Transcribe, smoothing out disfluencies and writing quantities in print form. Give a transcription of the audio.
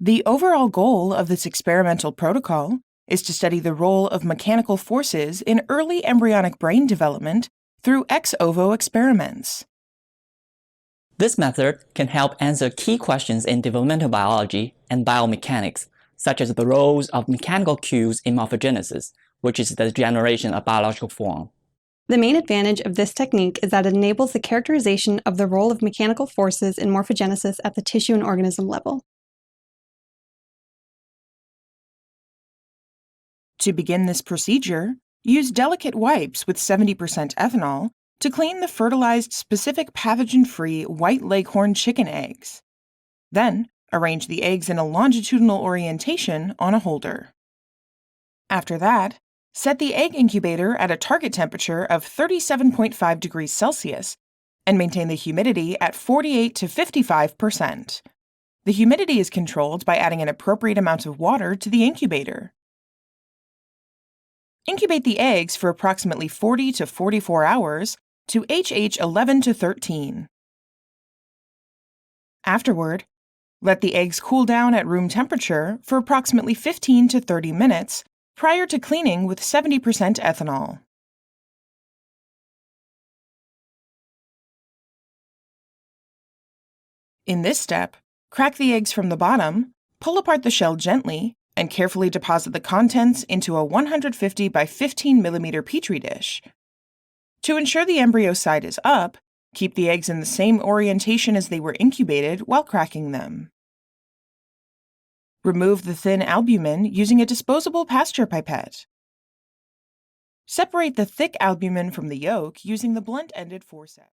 The overall goal of this experimental protocol is to study the role of mechanical forces in early embryonic brain development through ex ovo experiments. This method can help answer key questions in developmental biology and biomechanics, such as the roles of mechanical cues in morphogenesis, which is the generation of biological form. The main advantage of this technique is that it enables the characterization of the role of mechanical forces in morphogenesis at the tissue and organism level. To begin this procedure, use delicate wipes with 70% ethanol to clean the fertilized specific pathogen-free white leghorn chicken eggs. Then, arrange the eggs in a longitudinal orientation on a holder. After that, set the egg incubator at a target temperature of 37.5 degrees Celsius and maintain the humidity at 48 to 55%. The humidity is controlled by adding an appropriate amount of water to the incubator. Incubate the eggs for approximately 40 to 44 hours to HH 11 to 13. Afterward, let the eggs cool down at room temperature for approximately 15 to 30 minutes prior to cleaning with 70% ethanol. In this step, crack the eggs from the bottom, pull apart the shell gently, and carefully deposit the contents into a 150 by 15 millimeter Petri dish. To ensure the embryo side is up, keep the eggs in the same orientation as they were incubated while cracking them. Remove the thin albumin using a disposable pasture pipette. Separate the thick albumin from the yolk using the blunt-ended forceps.